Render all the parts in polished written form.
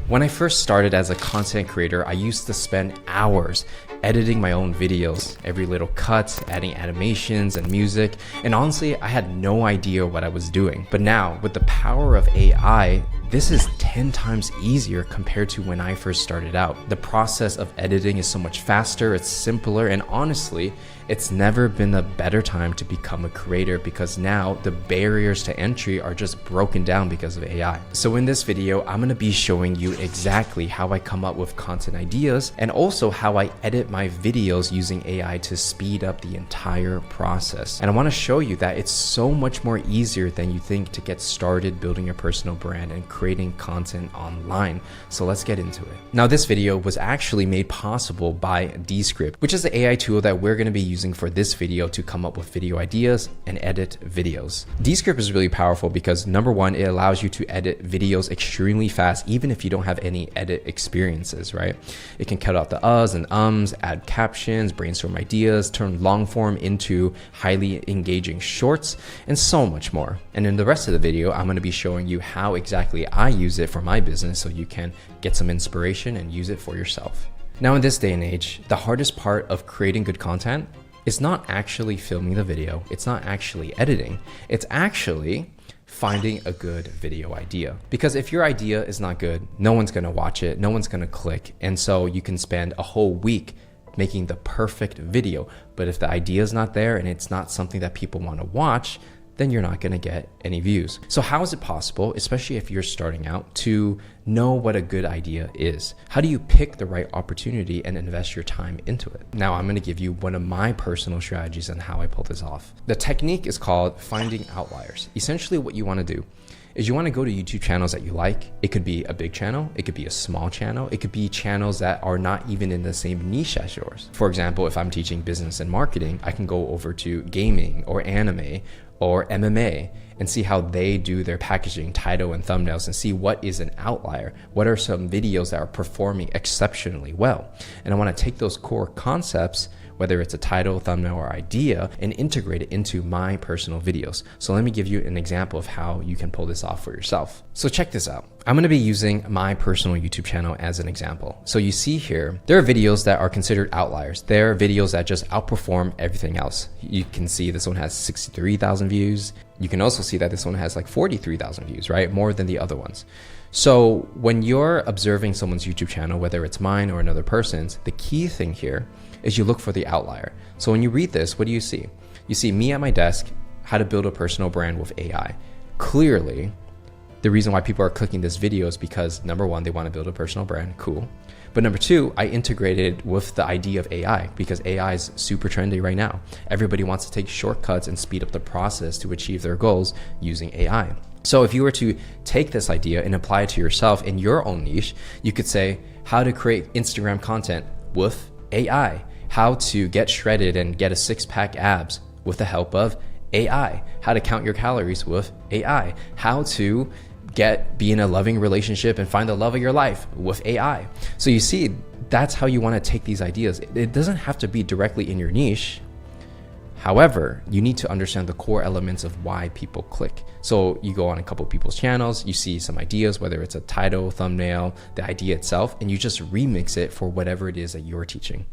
When I first started as a content creator, I used to spend hours editing my own videos, every little cut, adding animations and music, and honestly, I had no idea what I was doing. But now, with the power of AI, this is 10 times easier compared to when I first started out. The process of editing is so much faster, it's simpler, and honestly, it's never been a better time to become a creator because now the barriers to entry are just broken down because of AI. So in this video, I'm gonna be showing you exactly how I come up with content ideas and also how I edit my videos using AI to speed up the entire process. And I wanna show you that it's so much more easier than you think to get started building your personal brand and creating content online. So let's get into it. Now this video was actually made possible by Descript, which is the AI tool that we're gonna be using for this video to come up with video ideas and edit videos. Descript is really powerful because number one, it allows you to edit videos extremely fast, even if you don't have any edit experiences, right? It can cut out the uhs and ums, add captions, brainstorm ideas, turn long form into highly engaging shorts, and so much more. And in the rest of the video, I'm going to be showing you how exactly I use it for my business so you can get some inspiration and use it for yourself. Now in this day and age, the hardest part of creating good content is not actually filming the video, it's not actually editing, it's actually finding a good video idea. Because if your idea is not good, no one's gonna watch it, no one's gonna click, and so you can spend a whole week making the perfect video. But if the idea is not there and it's not something that people wanna watch, then you're not gonna get any views. So how is it possible, especially if you're starting out, to know what a good idea is? How do you pick the right opportunity and invest your time into it? Now I'm gonna give you one of my personal strategies on how I pull this off. The technique is called finding outliers. Essentially what you wanna do is you wanna go to YouTube channels that you like. It could be a big channel, it could be a small channel, it could be channels that are not even in the same niche as yours. For example, if I'm teaching business and marketing, I can go over to gaming or anime or MMA and see how they do their packaging, title, and thumbnails and see what is an outlier. What are some videos that are performing exceptionally well? And I wanna take those core concepts, whether it's a title, thumbnail, or idea, and integrate it into my personal videos. So let me give you an example of how you can pull this off for yourself. So check this out. I'm gonna be using my personal YouTube channel as an example. So you see here, there are videos that are considered outliers. There are videos that just outperform everything else. You can see this one has 63,000 views. You can also see that this one has like 43,000 views, right? More than the other ones. So when you're observing someone's YouTube channel, whether it's mine or another person's, the key thing here is you look for the outlier. So when you read this, what do you see? You see me at my desk, how to build a personal brand with AI. Clearly, the reason why people are clicking this video is because number one, they want to build a personal brand, cool. But number two, I integrated with the idea of AI because AI is super trendy right now. Everybody wants to take shortcuts and speed up the process to achieve their goals using AI. So if you were to take this idea and apply it to yourself in your own niche, you could say how to create Instagram content with AI, how to get shredded and get a six-pack abs with the help of AI, how to count your calories with AI, how to be in a loving relationship and find the love of your life with AI. So you see, that's how you want to take these ideas. It doesn't have to be directly in your niche. However, you need to understand the core elements of why people click. So you go on a couple of people's channels, you see some ideas, whether it's a title, thumbnail, the idea itself, and you just remix it for whatever it is that you're teaching.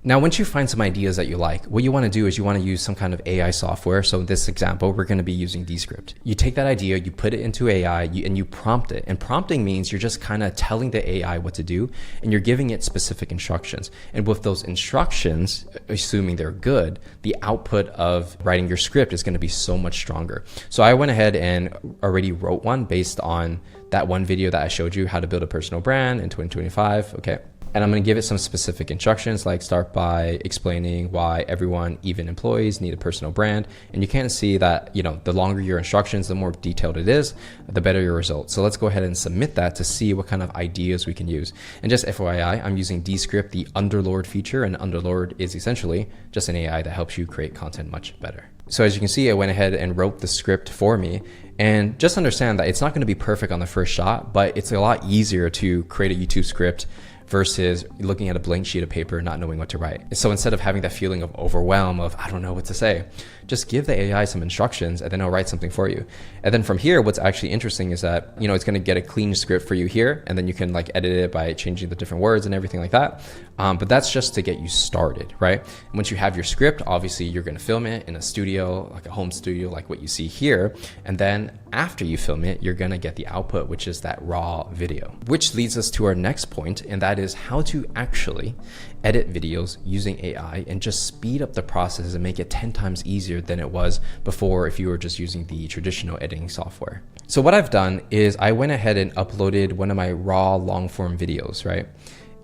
Now, once you find some ideas that you like, what you want to do is you want to use some kind of AI software. So in this example, we're going to be using Descript. You take that idea, you put it into AI, and you prompt it. And prompting means you're just kind of telling the AI what to do, and you're giving it specific instructions. And with those instructions, assuming they're good, the output of writing your script is going to be so much stronger. So I went ahead and already wrote one based on that one video that I showed you, how to build a personal brand in 2025. Okay. And I'm going to give it some specific instructions, like start by explaining why everyone, even employees, need a personal brand. And you can see that, the longer your instructions, the more detailed it is, the better your results. So let's go ahead and submit that to see what kind of ideas we can use. And just FYI, I'm using Descript, the Underlord feature, and Underlord is essentially just an AI that helps you create content much better. So as you can see, I went ahead and wrote the script for me, and just understand that it's not going to be perfect on the first shot, but it's a lot easier to create a YouTube script versus looking at a blank sheet of paper, not knowing what to write. So instead of having that feeling of overwhelm of, I don't know what to say, just give the AI some instructions and then it'll write something for you. And then from here, what's actually interesting is that, it's going to get a clean script for you here, and then you can like edit it by changing the different words and everything like that. But that's just to get you started, right? And once you have your script, obviously you're going to film it in a studio, like a home studio, like what you see here. And then after you film it, you're going to get the output, which is that raw video, which leads us to our next point. And that is how to actually edit videos using AI and just speed up the process and make it 10 times easier than it was before if you were just using the traditional editing software. So what I've done is I went ahead and uploaded one of my raw long form videos, right?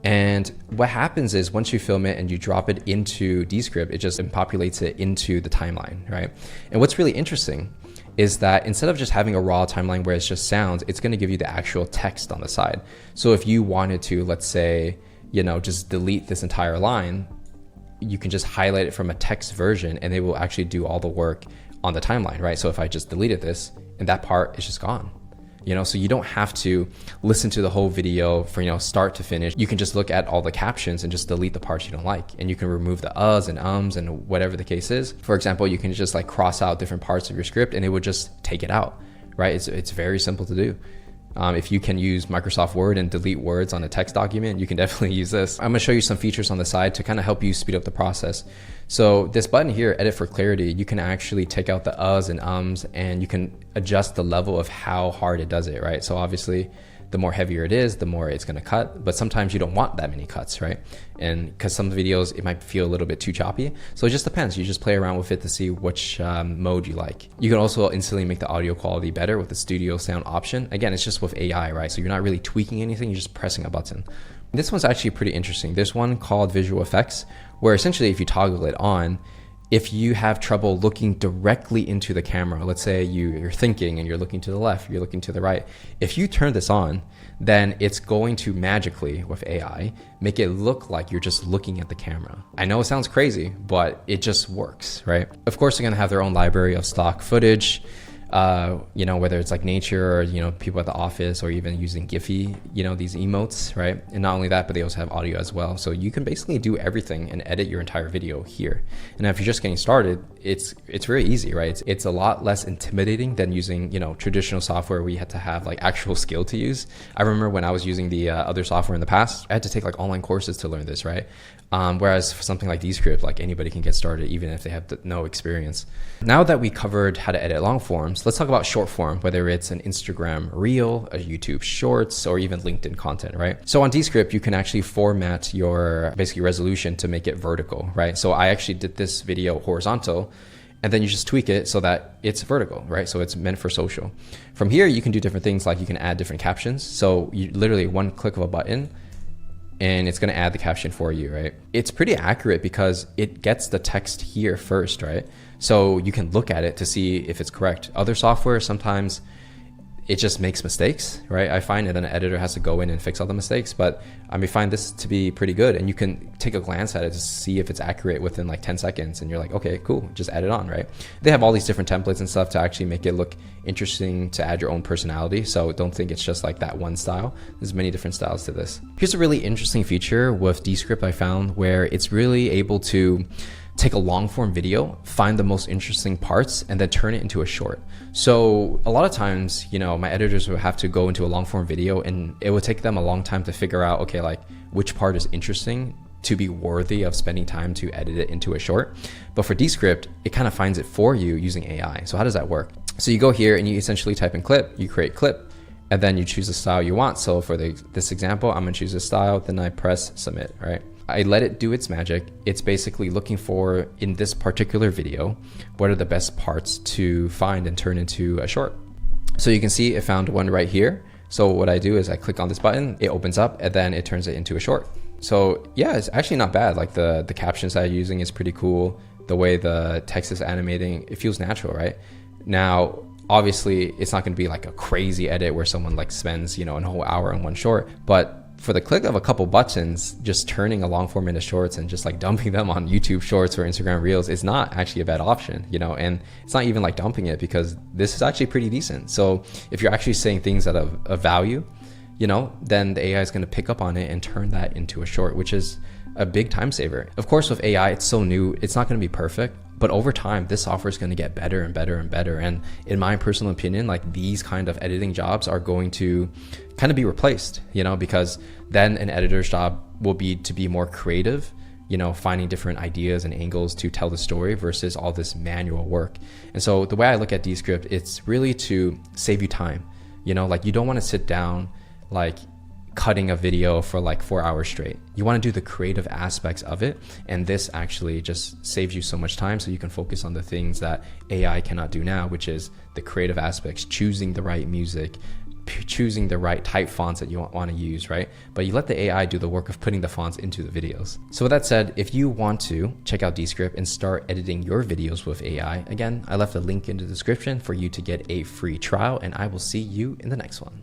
And what happens is once you film it and you drop it into Descript, it just populates it into the timeline, right? And what's really interesting is that instead of just having a raw timeline where it's just sounds, it's going to give you the actual text on the side. So if you wanted to, let's say, just delete this entire line, you can just highlight it from a text version and it will actually do all the work on the timeline, right? So if I just deleted this and that part is just gone, so you don't have to listen to the whole video from, start to finish. You can just look at all the captions and just delete the parts you don't like. And you can remove the uhs and ums and whatever the case is. For example, you can just like cross out different parts of your script and it would just take it out, right? It's very simple to do. If you can use Microsoft Word and delete words on a text document, you can definitely use this. I'm gonna show you some features on the side to kind of help you speed up the process. So this button here, Edit for Clarity, you can actually take out the uhs and ums and you can adjust the level of how hard it does it, right? So obviously, the more heavier it is, the more it's going to cut, but sometimes you don't want that many cuts, right? And because some videos, it might feel a little bit too choppy. So it just depends. You just play around with it to see which mode you like. You can also instantly make the audio quality better with the studio sound option. Again, it's just with AI, right? So you're not really tweaking anything, you're just pressing a button. This one's actually pretty interesting. There's one called Visual Effects, where essentially if you toggle it on, if you have trouble looking directly into the camera, let's say you're thinking and you're looking to the left, you're looking to the right. If you turn this on, then it's going to magically, with AI, make it look like you're just looking at the camera. I know it sounds crazy, but it just works, right? Of course, they're gonna have their own library of stock footage, whether it's like nature or, people at the office or even using Giphy, these emotes, right? And not only that, but they also have audio as well. So you can basically do everything and edit your entire video here. And if you're just getting started, it's very easy, right? It's a lot less intimidating than using, traditional software where you had to have like actual skill to use. I remember when I was using the other software in the past, I had to take like online courses to learn this, right? Whereas for something like Descript, like anybody can get started even if they have no experience. Now that we covered how to edit long forms, let's talk about short form, whether it's an Instagram reel, a YouTube shorts, or even LinkedIn content, right? So on Descript, you can actually format your basically resolution to make it vertical, right? So I actually did this video horizontal, and then you just tweak it so that it's vertical, right? So it's meant for social. From here, you can do different things, like you can add different captions. So you literally one click of a button, and it's going to add the caption for you, right? It's pretty accurate because it gets the text here first, right? So you can look at it to see if it's correct. Other software, sometimes it just makes mistakes, right? I find that an editor has to go in and fix all the mistakes, but I find this to be pretty good. And you can take a glance at it to see if it's accurate within like 10 seconds. And you're like, okay, cool, just add it on, right? They have all these different templates and stuff to actually make it look interesting, to add your own personality. So don't think it's just like that one style. There's many different styles to this. Here's a really interesting feature with Descript I found, where it's really able to take a long form video, find the most interesting parts, and then turn it into a short. So a lot of times, my editors would have to go into a long form video and it would take them a long time to figure out, okay, like which part is interesting to be worthy of spending time to edit it into a short. But for Descript, it kind of finds it for you using AI. So how does that work? So you go here and you essentially type in clip, you create clip, and then you choose the style you want. So for this example, I'm gonna choose a style, then I press submit, right? I let it do its magic. It's basically looking for, in this particular video, what are the best parts to find and turn into a short. So you can see it found one right here. So what I do is I click on this button, it opens up, and then it turns it into a short. So yeah, it's actually not bad. Like the captions that I'm using is pretty cool. The way the text is animating, it feels natural, right? Now, obviously, it's not gonna be like a crazy edit where someone like spends, a whole hour on one short, but for the click of a couple buttons, just turning a long form into shorts and just like dumping them on YouTube shorts or Instagram reels is not actually a bad option, and it's not even like dumping it, because this is actually pretty decent. So if you're actually saying things that are of value, then the AI is going to pick up on it and turn that into a short, which is a big time saver. Of course, with AI, it's so new, it's not going to be perfect, but over time, this software is going to get better and better and better. And in my personal opinion, like these kind of editing jobs are going to kind of be replaced, because then an editor's job will be to be more creative, finding different ideas and angles to tell the story versus all this manual work. And so the way I look at Descript, it's really to save you time. Like you don't want to sit down like cutting a video for like 4 hours straight. You want to do the creative aspects of it. And this actually just saves you so much time so you can focus on the things that AI cannot do now, which is the creative aspects, choosing the right music, choosing the right type fonts that you want to use, right? But you let the AI do the work of putting the fonts into the videos. So with that said, if you want to check out Descript and start editing your videos with AI, again, I left a link in the description for you to get a free trial, and I will see you in the next one.